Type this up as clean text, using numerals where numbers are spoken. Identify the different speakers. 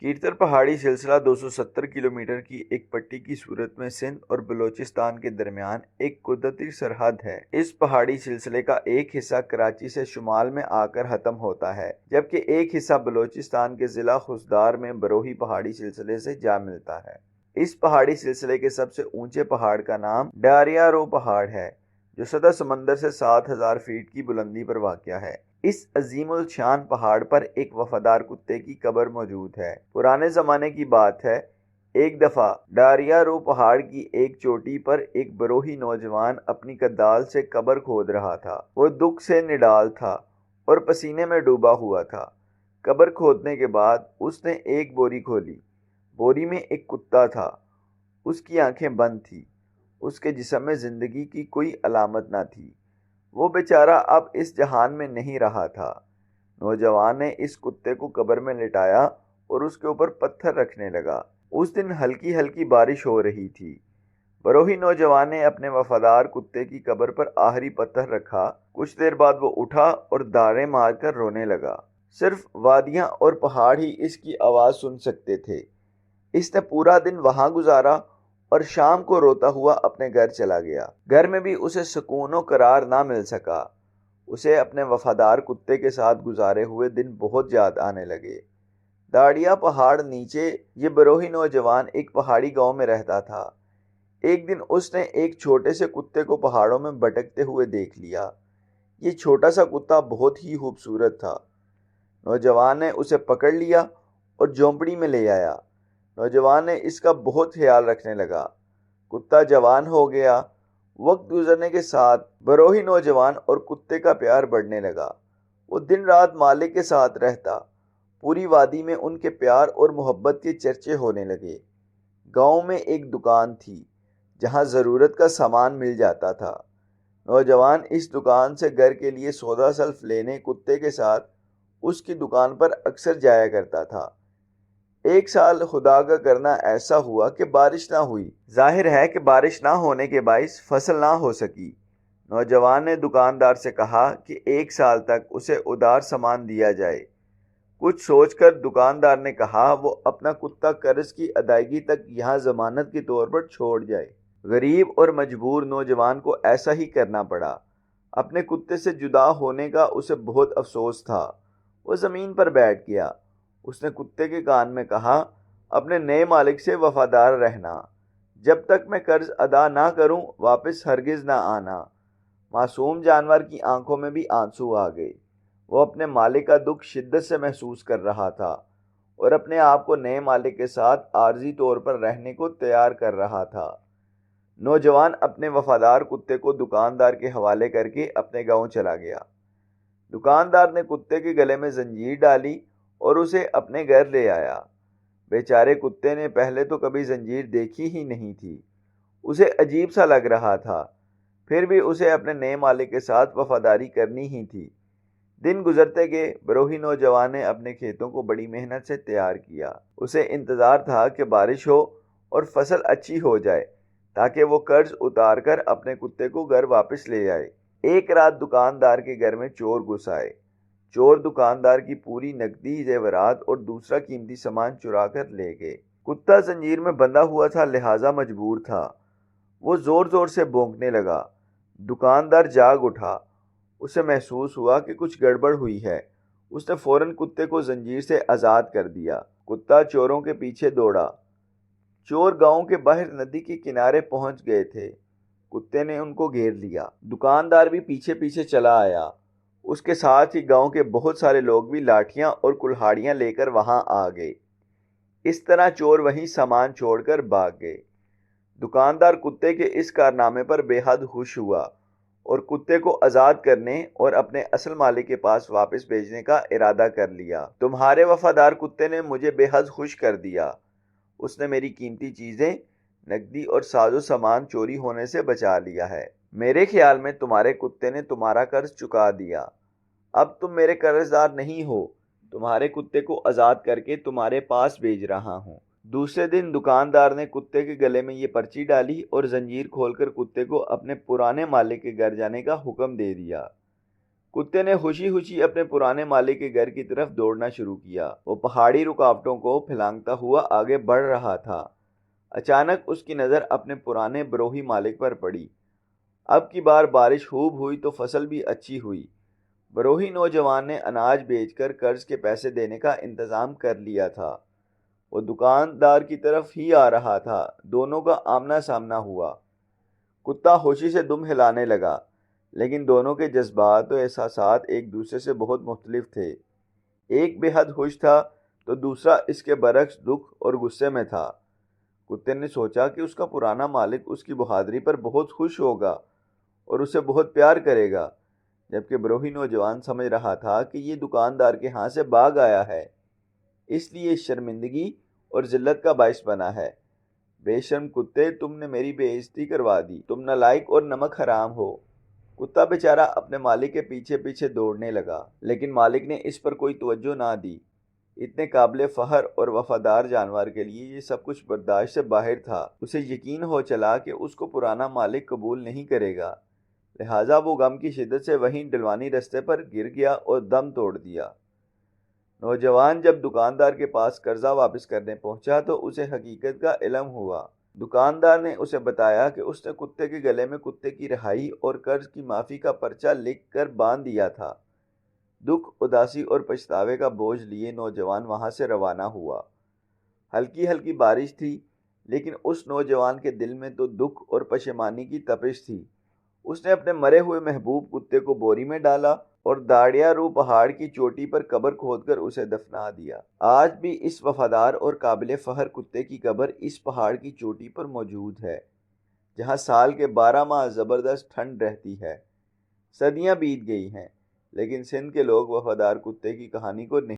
Speaker 1: کیرتر پہاڑی سلسلہ 270 کلومیٹر کی ایک پٹی کی صورت میں سندھ اور بلوچستان کے درمیان ایک قدرتی سرحد ہے۔ اس پہاڑی سلسلے کا ایک حصہ کراچی سے شمال میں آ کر ختم ہوتا ہے، جبکہ ایک حصہ بلوچستان کے ضلع خوزدار میں بروہی پہاڑی سلسلے سے جا ملتا ہے۔ اس پہاڑی سلسلے کے سب سے اونچے پہاڑ کا نام ڈاریا رو پہاڑ ہے، جو سطح سمندر سے 7000 فیٹ کی بلندی پر واقع ہے۔ اس عظیم الشان پہاڑ پر ایک وفادار کتے کی قبر موجود ہے۔ پرانے زمانے کی بات ہے، ایک دفعہ ڈاریا رو پہاڑ کی ایک چوٹی پر ایک بروہی نوجوان اپنی کدال سے قبر کھود رہا تھا۔ وہ دکھ سے نڈال تھا اور پسینے میں ڈوبا ہوا تھا۔ قبر کھودنے کے بعد اس نے ایک بوری کھولی۔ بوری میں ایک کتا تھا۔ اس کی آنکھیں بند تھیں۔ اس کے جسم میں زندگی کی کوئی علامت نہ تھی۔ وہ بیچارہ اب اس جہان میں نہیں رہا تھا۔ نوجوان نے اس کتے کو قبر میں لٹایا اور اس کے اوپر پتھر رکھنے لگا۔ اس دن ہلکی ہلکی بارش ہو رہی تھی۔ بروہی نوجوان نے اپنے وفادار کتے کی قبر پر آخری پتھر رکھا۔ کچھ دیر بعد وہ اٹھا اور دارے مار کر رونے لگا۔ صرف وادیاں اور پہاڑ ہی اس کی آواز سن سکتے تھے۔ اس نے پورا دن وہاں گزارا اور شام کو روتا ہوا اپنے گھر چلا گیا۔ گھر میں بھی اسے سکون و قرار نہ مل سکا۔ اسے اپنے وفادار کتے کے ساتھ گزارے ہوئے دن بہت یاد آنے لگے۔ داڑیا پہاڑ نیچے یہ بروہی نوجوان ایک پہاڑی گاؤں میں رہتا تھا۔ ایک دن اس نے ایک چھوٹے سے کتے کو پہاڑوں میں بھٹکتے ہوئے دیکھ لیا۔ یہ چھوٹا سا کتا بہت ہی خوبصورت تھا۔ نوجوان نے اسے پکڑ لیا اور جھونپڑی میں لے آیا۔ نوجوان نے اس کا بہت خیال رکھنے لگا۔ کتا جوان ہو گیا۔ وقت گزرنے کے ساتھ بروہی نوجوان اور کتے کا پیار بڑھنے لگا۔ وہ دن رات مالک کے ساتھ رہتا۔ پوری وادی میں ان کے پیار اور محبت کے چرچے ہونے لگے۔ گاؤں میں ایک دکان تھی جہاں ضرورت کا سامان مل جاتا تھا۔ نوجوان اس دکان سے گھر کے لیے سودا سلف لینے کتے کے ساتھ اس کی دکان پر اکثر جایا کرتا تھا۔ ایک سال خدا کا کرنا ایسا ہوا کہ بارش نہ ہوئی۔ ظاہر ہے کہ بارش نہ ہونے کے باعث فصل نہ ہو سکی۔ نوجوان نے دکاندار سے کہا کہ ایک سال تک اسے ادھار سامان دیا جائے۔ کچھ سوچ کر دکاندار نے کہا وہ اپنا کتا قرض کی ادائیگی تک یہاں ضمانت کے طور پر چھوڑ جائے۔ غریب اور مجبور نوجوان کو ایسا ہی کرنا پڑا۔ اپنے کتے سے جدا ہونے کا اسے بہت افسوس تھا۔ وہ زمین پر بیٹھ گیا۔ اس نے کتے کے کان میں کہا، اپنے نئے مالک سے وفادار رہنا۔ جب تک میں قرض ادا نہ کروں واپس ہرگز نہ آنا۔ معصوم جانور کی آنکھوں میں بھی آنسو آ گئے۔ وہ اپنے مالک کا دکھ شدت سے محسوس کر رہا تھا اور اپنے آپ کو نئے مالک کے ساتھ عارضی طور پر رہنے کو تیار کر رہا تھا۔ نوجوان اپنے وفادار کتے کو دکاندار کے حوالے کر کے اپنے گاؤں چلا گیا۔ دکاندار نے کتے کے گلے میں زنجیر ڈالی اور اسے اپنے گھر لے آیا۔ بیچارے کتے نے پہلے تو کبھی زنجیر دیکھی ہی نہیں تھی۔ اسے عجیب سا لگ رہا تھا، پھر بھی اسے اپنے نئے مالک کے ساتھ وفاداری کرنی ہی تھی۔ دن گزرتے گئے۔ بروہی نوجوان نے اپنے کھیتوں کو بڑی محنت سے تیار کیا۔ اسے انتظار تھا کہ بارش ہو اور فصل اچھی ہو جائے تاکہ وہ قرض اتار کر اپنے کتے کو گھر واپس لے آئے۔ ایک رات دکاندار کے گھر میں چور گھس آئے۔ چور دکاندار کی پوری نقدی زیورات اور دوسرا قیمتی سامان چرا کر لے گئے۔ کتا زنجیر میں بندھا ہوا تھا، لہٰذا مجبور تھا۔ وہ زور زور سے بھونکنے لگا۔ دکاندار جاگ اٹھا۔ اسے محسوس ہوا کہ کچھ گڑبڑ ہوئی ہے۔ اس نے فوراً کتے کو زنجیر سے آزاد کر دیا۔ کتا چوروں کے پیچھے دوڑا۔ چور گاؤں کے باہر ندی کے کنارے پہنچ گئے تھے۔ کتے نے ان کو گھیر لیا۔ دکاندار بھی پیچھے پیچھے چلا آیا۔ اس کے ساتھ ہی گاؤں کے بہت سارے لوگ بھی لاٹھیاں اور کلہاڑیاں لے کر وہاں آ گئے۔ اس طرح چور وہیں سامان چھوڑ کر بھاگ گئے۔ دکاندار کتے کے اس کارنامے پر بے حد خوش ہوا اور کتے کو آزاد کرنے اور اپنے اصل مالک کے پاس واپس بھیجنے کا ارادہ کر لیا۔ تمہارے وفادار کتے نے مجھے بے حد خوش کر دیا۔ اس نے میری قیمتی چیزیں، نقدی اور ساز و سامان چوری ہونے سے بچا لیا ہے۔ میرے خیال میں تمہارے کتے نے تمہارا قرض چکا دیا۔ اب تم میرے قرض دار نہیں ہو۔ تمہارے کتے کو آزاد کر کے تمہارے پاس بھیج رہا ہوں۔ دوسرے دن دکاندار نے کتے کے گلے میں یہ پرچی ڈالی اور زنجیر کھول کر کتے کو اپنے پرانے مالک کے گھر جانے کا حکم دے دیا۔ کتے نے خوشی خوشی اپنے پرانے مالک کے گھر کی طرف دوڑنا شروع کیا۔ وہ پہاڑی رکاوٹوں کو پھلانگتا ہوا آگے بڑھ رہا تھا۔ اچانک اس کی نظر اپنے پرانے بروہی مالک پر پڑی۔ اب کی بار بارش خوب ہوئی تو فصل بھی اچھی ہوئی۔ بروہی نوجوان نے اناج بیچ کر قرض کے پیسے دینے کا انتظام کر لیا تھا۔ وہ دکاندار کی طرف ہی آ رہا تھا۔ دونوں کا آمنا سامنا ہوا۔ کتا خوشی سے دم ہلانے لگا، لیکن دونوں کے جذبات و احساسات ایک دوسرے سے بہت مختلف تھے۔ ایک بے حد خوش تھا تو دوسرا اس کے برعکس دکھ اور غصے میں تھا۔ کتے نے سوچا کہ اس کا پرانا مالک اس کی بہادری پر بہت خوش ہوگا اور اسے بہت پیار کرے گا، جبکہ بروہی نوجوان سمجھ رہا تھا کہ یہ دکاندار کے ہاں سے بھاگ آیا ہے، اس لیے شرمندگی اور ذلت کا باعث بنا ہے۔ بے شرم کتے، تم نے میری بے عزتی کروا دی، تم نالائق اور نمک حرام ہو۔ کتا بیچارہ اپنے مالک کے پیچھے پیچھے دوڑنے لگا، لیکن مالک نے اس پر کوئی توجہ نہ دی۔ اتنے قابل فخر اور وفادار جانور کے لیے یہ سب کچھ برداشت سے باہر تھا۔ اسے یقین ہو چلا کہ اس کو پرانا مالک قبول نہیں کرے گا، لہٰذا وہ غم کی شدت سے وہیں ڈلوانی رستے پر گر گیا اور دم توڑ دیا۔ نوجوان جب دکاندار کے پاس قرضہ واپس کرنے پہنچا تو اسے حقیقت کا علم ہوا۔ دکاندار نے اسے بتایا کہ اس نے کتے کے گلے میں کتے کی رہائی اور قرض کی معافی کا پرچہ لکھ کر باندھ دیا تھا۔ دکھ، اداسی اور پچھتاوے کا بوجھ لیے نوجوان وہاں سے روانہ ہوا۔ ہلکی ہلکی بارش تھی، لیکن اس نوجوان کے دل میں تو دکھ اور پشیمانی کی تپش تھی۔ اس نے اپنے مرے ہوئے محبوب کتے کو بوری میں ڈالا اور داڑیا رو پہاڑ کی چوٹی پر قبر کھود کر اسے دفنا دیا۔ آج بھی اس وفادار اور قابل فخر کتے کی قبر اس پہاڑ کی چوٹی پر موجود ہے، جہاں سال کے 12 ماہ زبردست ٹھنڈ رہتی ہے۔ صدیاں بیت گئی ہیں، لیکن سندھ کے لوگ وفادار کتے کی کہانی کو نہیں